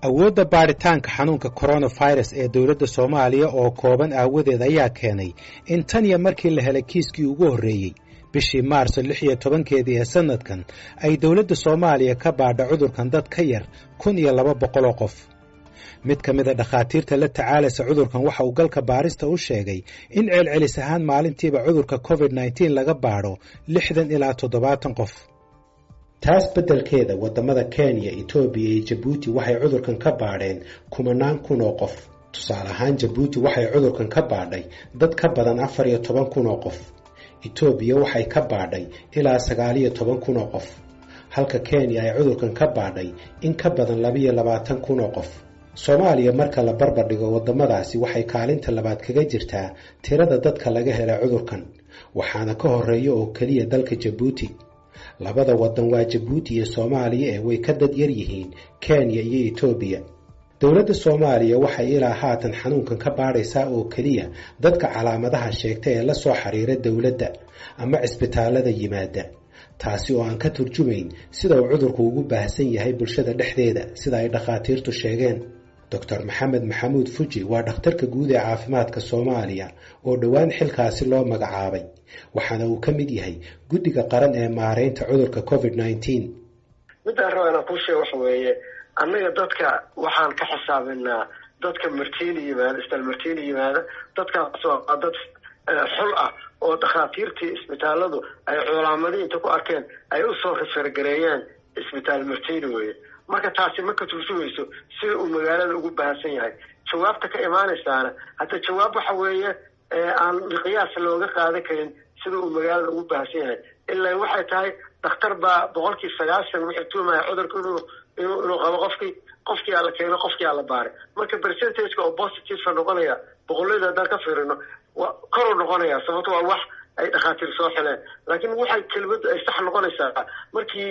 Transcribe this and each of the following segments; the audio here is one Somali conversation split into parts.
awoodda baaritaanka xanuunka coronavirus ee dowladda Soomaaliya oo kooban aawadeed ayaa keenay in tan iyo markii la helay kiiskii ugu horreeyay bishii Maarso 16 ee sanadkan ay dowladda Soomaaliya ka baadha cudurkan dad ka yar 1200 qof. mid ka mid ah dhakhaatiirta la tacaalaysa cudurkan waxa uu galka baarista u sheegay in celcelis ahaan maalintiiba cudurka COVID-19 laga baadho 60 ilaa 70 qof. taas beddelkeeda wadamada Kenya, Ethiopia iyo Djibouti waxay cudurkan ka baadheen 10,000 qof. tusaale ahaan Djibouti waxay cudurkan ka baadhay dad ka badan 14,000 qof. Ethiopia waxay ka baadhay ilaa 19,000 qof. halka Kenya ay cudurkan ka baadhay in ka badan 22,000 qof. Soomaaliya marka la barbar dhigo wadamadaasi waxay kaalinta labaad kaga jirtaa tirada dadka laga helay cudurkan, waxaana ka horeeya oo kaliya dalka Djibouti. labada wadan waa Djibouti iyo Soomaaliya ee way ka dad yar yihiin Kenya iyo Ethiopia. dowladda Soomaaliya waxay ilaa haatan xanuunkan ka baadhaysaa oo kaliya dadka calaamadaha sheegtay ee la soo xiriira dowladda ama cisbitaalada yimaada, taasi oo aan ka turjumayn sida uu cudurku ugu baahsan yahay bulshada dhexdeeda sida ay dhakhaatiirtu sheegeen. Dr. Maxamed Maxamuud Fuji waa dhakhtarka guud ee caafimaadka Soomaaliya oo dhawaan xilkaasi loo magacaabay, waxaana uu ka mid yahay guddiga qaran ee maareynta cudurka COVID-19. midaan rabaa ku sheego waxa weeye annaga dadka waxaan ka xisaabinaa dadka martiini yimaada isbitaal martiini yimaada dadkaas oo dad xul ah oo dhakhaatiirtii isbitaaladu ay calaamadihi inta ku arkeen ay u soo refergareeyeen isbitaal martiini weeye. marka taasi ma ka turjumayso sida uu magaalada ugu baahsan yahay. jawaabta ka imaanaysaana hadda jawaab waxa weeye aan qiyaas looga qaadan karin sida uu magaalada ugu baahsan yahay. ilaa waxay tahay dhakhtar baa 90% wixii tuumaya cudurka inuu qabo qofkii la keeno qofkii la baaray. marka percentage oo positive noqonaya boqolada haddaan ka fiirino kor u noqonaya sababtoo waa wax ay dhakhaatiir soo xileen. laakiin waxay kelmadu ay sax noqonaysaa markii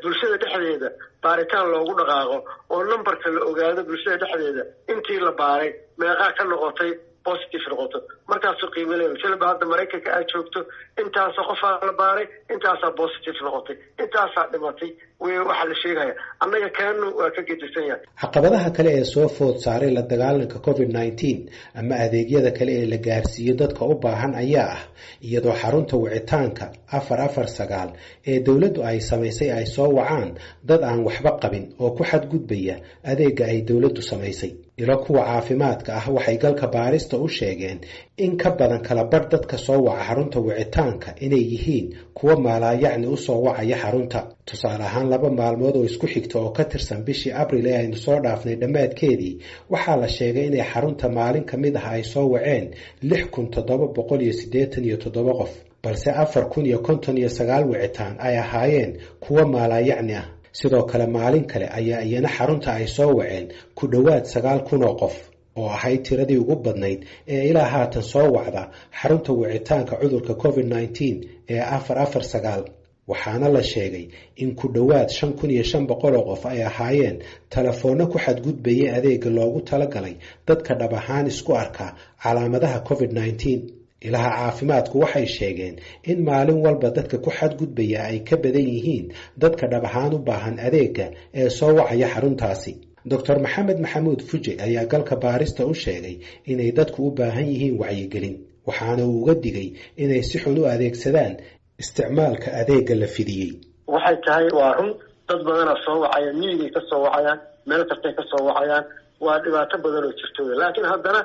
bulshada dhexdeeda baaritaan loogu dhaqaaqo oo numberka la ogaado bulshada dhexdeeda intii la baaray meeqa ka noqotay positive noqoto. markaas qiimo leeyahay sida hadda Mareykanka ay joogto intaas qof la baaray intaas positive noqotay intaas dhimatay waxa la sheegaya annaga kaanu waa ka gedisan yahay. caqabadaha kale ee soo food saaray la dagaalanka COVID-19 ama adeegyada kale ee la gaarsiiyo dadka u baahan ayaa ah iyadoo xarunta wicitaanka 449 ee dawladdu ay samaysay ay soo wacaan dad aan waxba qabin oo ku xadgudbaya adeega ay dawladdu samaysay. ilo kuwa caafimaadka ah waxay galka baarista u sheegeen in ka badan kala bar dadka soo waca xarunta wicitaanka inay yihiin kuwa maalaayacni u soo wacaya xarunta. tusaale ahaan 2 maalmood oo isku xigta oo ka tirsan bishii Abriil ee aynu soo dhaafnay dhammaadkeedii waxaa la sheegay inay xarunta maalin ka mid ah ay soo waceen 6,787 qof, balse 4,059 wicitaan ay ahaayeen kuwa maalaayacni ah. sidoo kale maalin kale ayaa iyana xarunta ay soo waceen ku dhowaad 9,000 qof oo ahayd tiradii ugu badnayd ee ilaa haatan soo wacda xarunta wicitaanka cudurka COVID-19 ee 449. waxaana la sheegay in ku dhowaad 5,500 qof ay ahaayeen telefoonno ku xadgudbayay adeega loogu talagalay dadka dhab ahaan isku arka calaamadaha COVID-19. ilaha caafimaadku waxay sheegeen in maalin walba dadka ku xadgudbaya ay ka badan yihiin dadka dhab ahaan u baahan adeega ee soo wacaya xaruntaasi. Dr. Maxamed Maxamuud Fuji ayaa galka baarista u sheegay inay dadku u baahan yihiin wacyigelin, waxaana uu uga digay inay si xun u adeegsadaan isticmaalka adeega la fidiyey. waxay tahay waa run dad badan oo soo wacaya miyiga ka soo wacayaan meel kasta ka soo wacayaan waa dhibaato badan oo jirto. laakiin haddana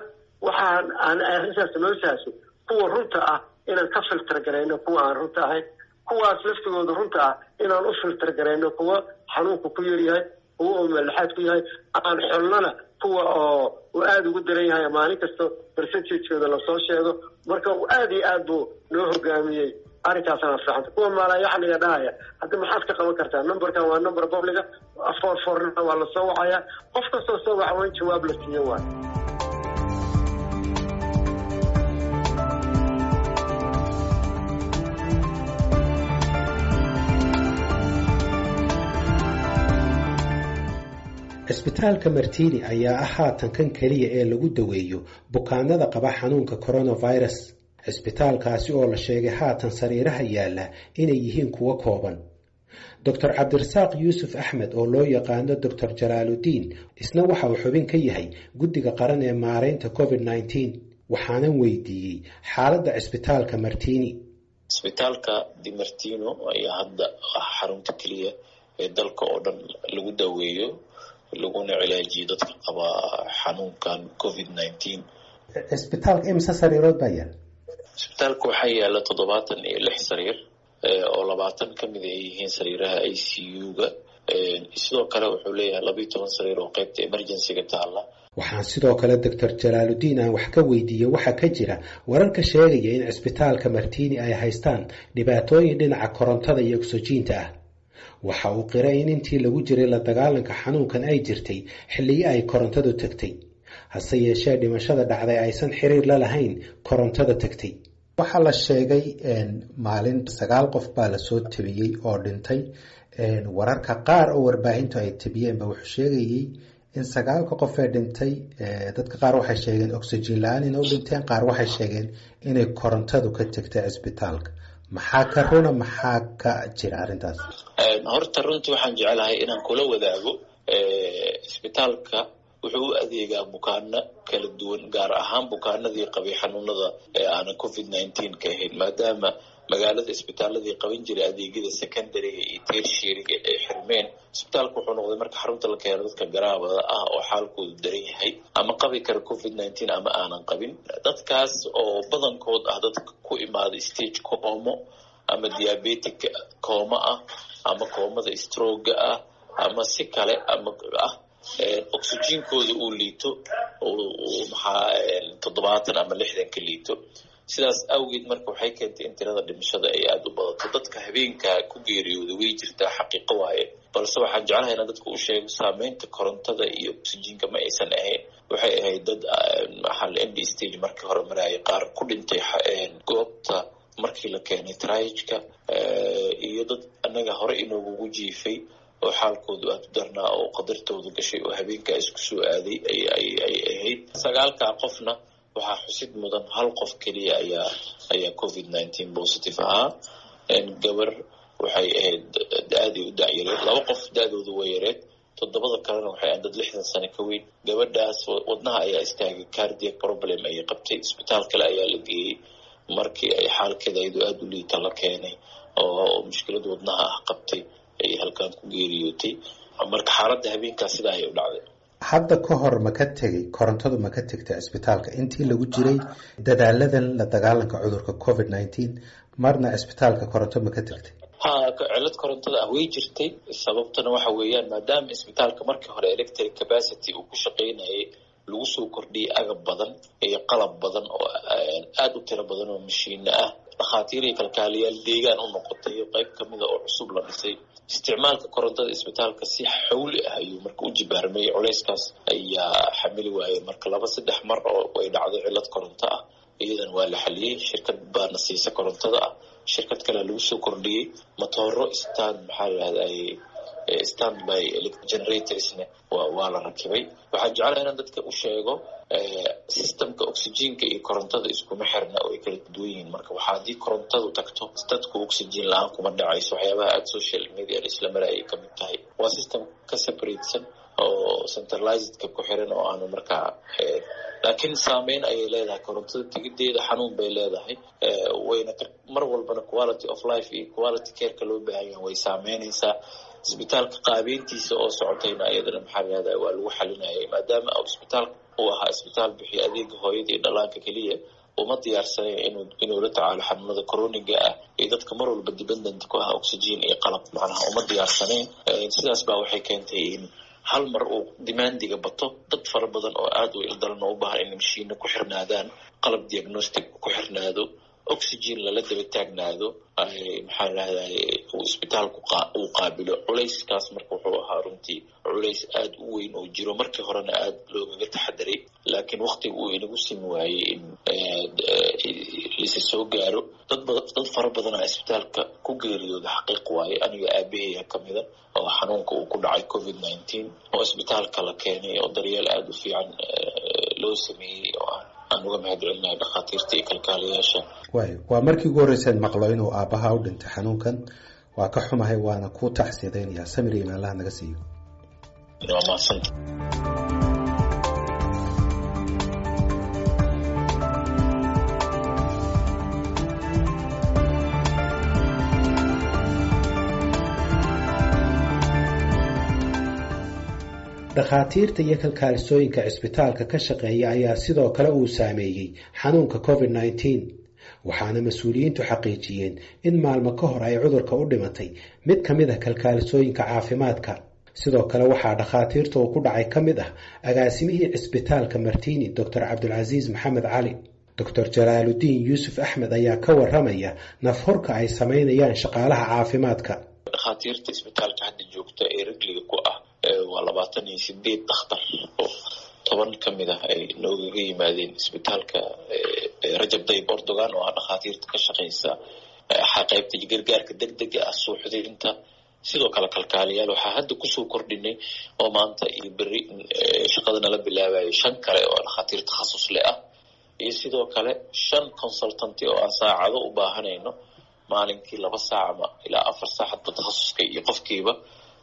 waxaan arrintaas loo saasay kuwa runta ah inaan ka filter gareyno kuwa aan runta ahayn, kuwaas laftigooda runta ah inaan u filter gareyno kuwa xanuunku ku yar yahay kuwa oo malaxaad ku yahay aan xulnana kuwa oo aad ugu daran yahay maalin kasta percentage-kooda la soo sheego. marka aad iyo aad buu noo hogaamiyey arrintaasna fiican. kuwa maalaayacniga dhahaya hadda maxaad ka qaban kartaa numberkan waa number public 449 waa la soo wacaya qof kastoo soo waca waa jawaab la siiyo waa. cisbitaalka Martiini ayaa ah haatan kan kaliya ee lagu daweeyo bukaanada qaba xanuunka coronavirus. cisbitaalkaasi oo la sheegay haatan sariiraha yaala inay yihiin kuwa kooban. doctor cabdirasaaq yuusuf axmed oo loo yaqaano doctor jalaaludiin isna waxa uu xubin ka yahay guddiga qaran ee maaraynta covid-19 waxaanan weydiiyey xaaladda cisbitaalka martini. cisbitaalka di martino ayaa hadda xarunta keliya ee dalka oo dhan lagu daweeyo laguna cilaajiyo dadka qaba xanuunkan covid-19. cisbitaalka imisa sariirood baa yaala? cisbitaalka waxaa yaala 76 sariir oo 20 ka mid ay yihiin sariiraha ICU-ga. sidoo kale wuxuu leeyahay 12 sariir oo qaybta emergency-ga taala. waxaan sidoo kale doctor jalaaludiin aan wax ka weydiiyey waxaa ka jira wararka sheegaya in cisbitaalka martini ay haystaan dhibaatooyin dhinaca korontada iyo oksijiinta ah. waxa uu qiray in intii lagu jiray la dagaalanka xanuunkan ay jirtay xilliyo ay korontadu tagtay, hase yeeshee dhimashada dhacday aysan xiriir la lahayn korontada tagtay. waxaa la sheegay maalin 9 qof baa lasoo tabiyey oo dhintay. wararka qaar oo warbaahintu ay tabiyeenba wuxuu sheegayey in 9 qof ee dhintay dadka qaar waxay sheegeen oxygen la-aan inay u dhinteen, qaar waxay sheegeen inay korontadu ka tagtay cisbitaalka. maxaa ka runa maxaa ka jira arrintaas? horta runtii waxaan jecelahay inaan kula wadaago cisbitaalka wuxuu u adeegaa bukaano kala duwan, gaar ahaan bukaanadii qabay xanuunada ee aanan covid-19 ka ahayn, maadaama magaalada isbitaaladii qaban jiray adeegyada secondary-ga iyo tertiary-ga ay xirmeen. isbitaalka wuxuu noqday marka xarunta la keeno dadka garaabada ah oo xaalkoodu daran yahay ama qabi kara covid-19 ama aanan qabin. dadkaas oo badankood ah dadka ku imaada stage coma ama diabetic coma ah ama koomada stroke ah ama si kale ama ah oxygenkooda uu liito oo maxaa 70 ama 60 ka liito. sidaas awgeed marka waxay keentay in tirada dhimashada ay aad u badato. dadka habeenka ku geeriyooda way jirtaa, xaqiiqo waaye, balse waxaan jeclahay inaan dadka u sheego saameynta korontada iyo oxygenka ma aysan ahayn. waxay ahayd dad maxal end stage markii hore marayay, qaar ku dhintay goobta markii la keenay triage-ka, iyo dad annaga hore inoogugu jiifay oo xaalkoodu aad u darnaa oo qadartoodu gashay oo habeenkaa isku soo aaday ay ahayd. 9 qofna waxaa xusid mudan 1 qof keliya ayaa covid-19 positive ahaa. gabar waxay ahayd da-adii u dacyareed, 2 qof da-doodu way yareed, 7 kalena waxay ahayd dad 60 sano ka weyn. gabadhaas wadnaha ayaa istaagay, cardiac problem ayay qabtay, isbitaal kale ayaa la geeyey. markii ay xaalkeeda iyadoo aad u liita la keenay oo mushkilad wadnaha ah qabtay ay halkaan ku geeriyootay. marka xaaladda habeenkaa sidaa ayay u dhacday. hadda ka hor ma ka tegay korontadu ma ka tegtay cisbitaalka intii lagu jiray dadaaladan la dagaalanka cudurka covid-19? marna cisbitaalka koronto ma ka tegtay? cilad korontada ah way jirtay. sababtana waxa weeyaan maadaama isbitaalka markii hore electric capacity uu ku shaqaynayay lagu soo kordhiyey agab badan iyo qalab badan oo aad u tiro badan oo mashiino ah, dhakhaatiir iyo kalkaaliyaal deegaan u noqotay iyo qayb kamida oo cusub la dhisay. isticmaalka korontada isbitaalka si xawli ah ayuu marka u jibaarmay. culeyskaas ayaa xamili waayey marka 2-3 mar oo way dhacday cilad koronto ah. iyadan waa la xaliyey, shirkad baana siisa korontada ah, shirkad kale lagu soo kordhiyey matooro standby generatorsna waa la rakibay. waxaan jeclahay inaan dadka u sheego systemka oxygenka iyo korontada iskuma xirna oo ay kala duwan yihiin. marka waxaa haddii korontadu tagto dadku oxygen la-aan kuma dhacayso. waxyaabaha aad social media isla marayay ka mid tahay. waa system ka separatesan oo centralizedka ku xiran oo aanu markaa laakiin saameyn ayay leedahay. korontada tegideeda xanuun bay leedahay, wayna mar walbana quality of life iyo quality careka loo baahan yahay way saameynaysaa. isbitaalka qaabeyntiisa oo socotayna iyadana maxaa waa lagu xalinayay, maadaama isbitaalka uu ahaa isbitaal bixiya adeega hooyada iyo dhallaanka keliya. uma diyaarsanay inuu la tacaalo xanuunada coroniga ah iyo dadka mar walba dependent ku ah oxygen iyo qalab, macnaha uma diyaarsanayn. sidaas baa waxay keentay in hal mar uu demandiga bato, dad fara badan oo aad u ildaran u baahan in mashiino ku xirnaadaan, qalab diagnostic ku xirnaado, oxygen lala daba taagnaado, maxaa lahday uu isbitaalku uu qaabilo. culayskaas marka wuxuu ahaa runtii culays aad u weyn oo jiro markii horena aad loogaga taxadaray, laakiin waqtiga uu inagu simi waayey in lisa soo gaaro. dad fara badanaa isbitaalka ku geeriyooda xaqiiq waaye. aniga aabahaya kamida oo xanuunka uu ku dhacay covid-19 oo isbitaalka la keenay oo daryeel aad u fiican loo sameeyey oo aan uga mahadcelinahay dhakhaatiirta iyo kalkaaliyaasha. waa markii ugu horreyseen maqlo inuu aabbaha u dhintay xanuunkan. waa ka xumahay waana ku taxsiideynaya samir iyo Allah naga siiyo waa maasanta dhakhaatiirta iyo kalkaalisooyinka cisbitaalka ka shaqeeya ayaa sidoo kale uu saameeyey xanuunka COVID-19 waxaana mas-uuliyiintu xaqiijiyeen in maalmo ka hor ay cudurka u dhimatay mid ka mid ah kalkaalisooyinka caafimaadka sidoo kale waxaa dhakhaatiirta uu ku dhacay ka mid ah agaasimihii cisbitaalka Martini Dr. Cabdulcasiis Maxamed Cali Dr. Jalaaludiin Yuusuf Axmed ayaa ka waramaya nafhorka ay sameynayaan shaqaalaha caafimaadka dhakhaatiirta cisbitaalka hadda joogta ee rigliga ku ah waa 28 dhakhtar oo 10 kamid ah ay nooga yimaadeen isbitaalka Rajab Tayyip Erdogan oo dhakhaatiirta ka shaqeysa qaybta gargaarka degdega ah suuxdinta sidoo kale kalkaaliyaal waxa hadda ku soo kordhinay oo maanta iyo bari shaqadana la bilaabay 5 kale oo dhakhaatiir takhasus leh ah iyo sidoo kale 5 consultant oo aan saacado u baahanayno maalinkii 2 saac ilaa 4 saacadood takhasuska iyo qofkiiba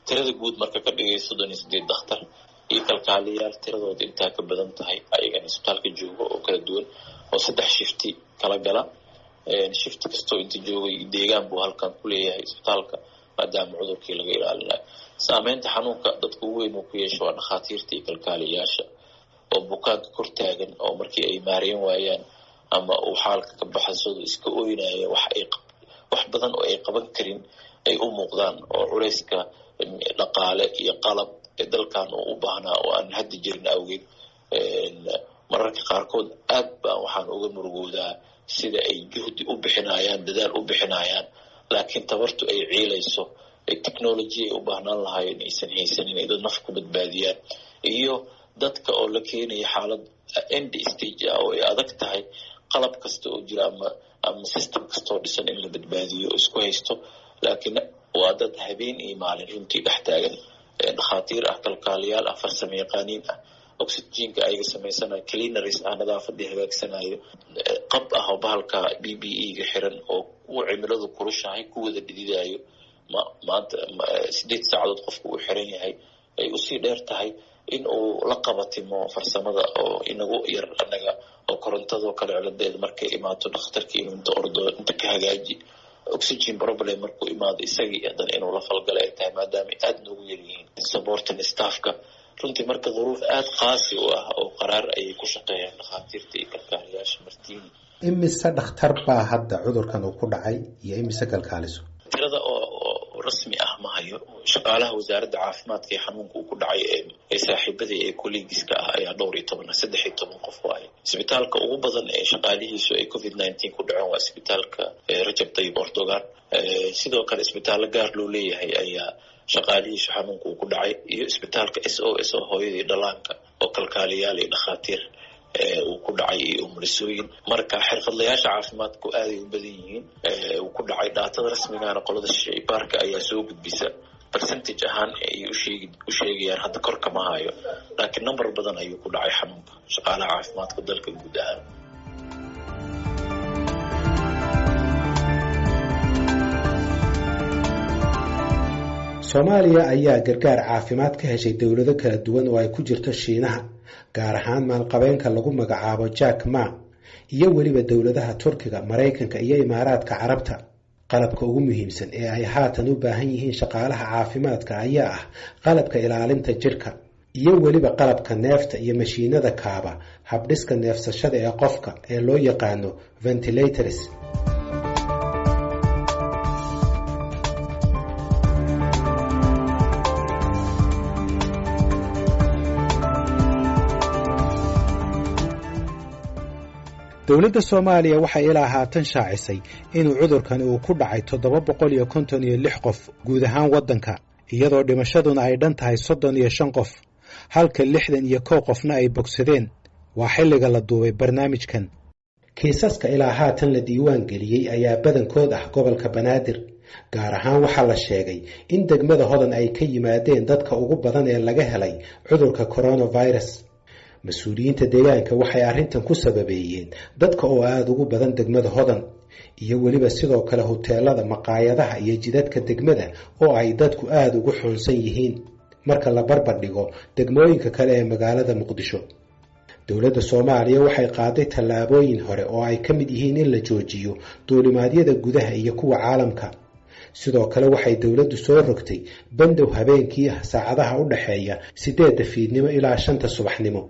tirada guud marka ka dhigay 38 dhakhtar iyo kalkaaliyaal tiradooda intaa ka badan tahay ayaga isbitaalka joogo oo kala duwan oo 3 shifti kala gala shift kasto inta joogay deegaan buu halkan ku leeyahay isbitaalka maadaama cudurkii laga ilaalinayo saameynta xanuunka dadku weyn uu ku yeesho waa dhakhaatiirta iyo kalkaaliyaasha oo bukaanka kor taagan oo markii ay maareen waayaan ama uu xaalka ka baxsado iska ooynaya wax badan oo ay qaban karin ay u muuqdaan oo culayska dhaqaale iyo qalab dalkan u baahnaa oo aan hadda jirin awgeed mararka qaarkood aad baan waxaan uga murugoodaa sida ay juhdi u bixinayaan dadaal u bixinayaan laakiin tabartu ay ciilayso technology ay u baahnaan lahaayeen aysan haysanin ay dad naf ku badbaadiyaan iyo dadka oo la keenaya xaalad end stage ah oo ay adag tahay qalab kasta oo jira ama system kasta oo dhisan in la badbaadiyo isku haysto laakiin waa dad habeen iyo maalin runtii dhex taagan dhakhaatiir ah kalkaaliyaal ah farsamayaqaaniin ah oxygenka ayaga samaysanaya cleanaries ah nadaafadii hagaagsanayo qab ah oo bahalka BBE-ga xiran oo uu cimiladu kulushahay ku wada dhididayo maanta 8 saacadood qofku uu xiran yahay ay u sii dheer tahay in uu la qabatimo farsamada oo inagu yar anaga oo korontado kale ciladeed markay imaato dhakhtarkii inta ordo inta ka hagaaji oxygen problem markuu imaado isagii hadan inuu la falgalay ay tahay maadaama aad noogu yaryihiin supporting staffka runtii marka duruuf aad qaasi u ah oo qaraar ay ku shaqeeyaan dhakhaatiirta iyo kalkaaliyaasha Martini imise dhakhtar baa hadda cudurkan uu ku dhacay iyo imise kalkaaliso tirada oo rasmi ah ma hayo shaqaalaha wasaaradda caafimaadka ee xanuunka uu ku dhacay ee saaxiibadii ee colleagueska ah ayaa 13 qof waay isbitaalka ugu badan ee shaqaalihiisu ay COVID-19 ku dhaceen waa isbitaalka Rajab Tayyip Erdogan sidoo kale isbitaal gaar loo leeyahay ayaa shaqaalihiisu xanuunka uu ku dhacay iyo isbitaalka SOS oo hooyadii dhalaanka oo kalkaaliyaal iyo dhakhaatiir uu ku dhacay iyo umulisooyin marka xirfadlayaasha caafimaadku aad ay u badan yihiin uu ku dhacay daatada rasmiga ah qolada shaybaarka ayaa soo gudbisa percentage ahaan ay u sheegayaan hadda kor kama hayo laakiin number badan ayuu ku dhacay xanuunka shaqaalaha caafimaadka dalka guud ahaan Soomaaliya ayaa gargaar caafimaad ka heshay dawlado kala duwan oo ay ku jirto Shiinaha gaar ahaan maalqabeenka lagu magacaabo Jack Ma iyo waliba dawladaha Turkiga, Mareykanka iyo Imaaraadka Carabta. Qalabka ugu muhiimsan ee ay haatan u baahan yihiin shaqaalaha caafimaadka ayaa ah qalabka ilaalinta jirka iyo waliba qalabka neefta iyo mashiinada kaaba habdhiska neefsashada ee qofka ee loo yaqaano ventilators. dawladda Soomaaliya waxay ilaa haatan shaacisay inuu cudurkan uu ku dhacay 756 qof guud ahaan wadanka iyadoo dhimashaduna ay dhan tahay 35 qof halka 61 qofna ay bogsadeen waa xilliga la duubay barnaamijkan kiisaska ilaa haatan la diiwaan geliyay ayaa badankood ah gobolka Banaadir gaar ahaan waxa la sheegay in degmada Hodan ay ka yimaadeen dadka ugu badan ee laga helay cudurka coronavirus mas-uuliyiinta deegaanka waxay arrintan ku sababeeyeen dadka oo aad ugu badan degmada Hodan iyo weliba sidoo kale hoteelada, maqaayadaha iyo jidadka degmada oo ay dadku aad ugu xoonsan yihiin marka la barbar dhigo degmooyinka kale ee magaalada Muqdisho. dowladda Soomaaliya waxay qaaday tallaabooyin hore oo ay ka mid yihiin in la joojiyo duulimaadyada gudaha iyo kuwa caalamka. sidoo kale waxay dowladdu soo rogtay bandow habeenkii ah saacadaha u dhaxeeya 8 fiidnimo ilaa 5 subaxnimo.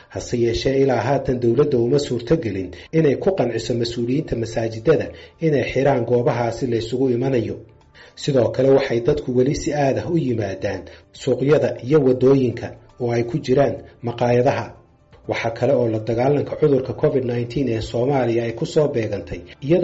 hase yeeshee ilaa haatan dowladda uma suurtagelin inay ku qanciso mas'uuliyiinta masaajidada inay xiraan goobahaasi la isugu imanayo. sidoo kale waxay dadku weli si aad ah u yimaadaan suuqyada iyo wadooyinka oo ay ku jiraan maqaayadaha. waxa kale oo la dagaalanka cudurka COVID-19 ee Soomaaliya ay ku soo beegantay iyadoo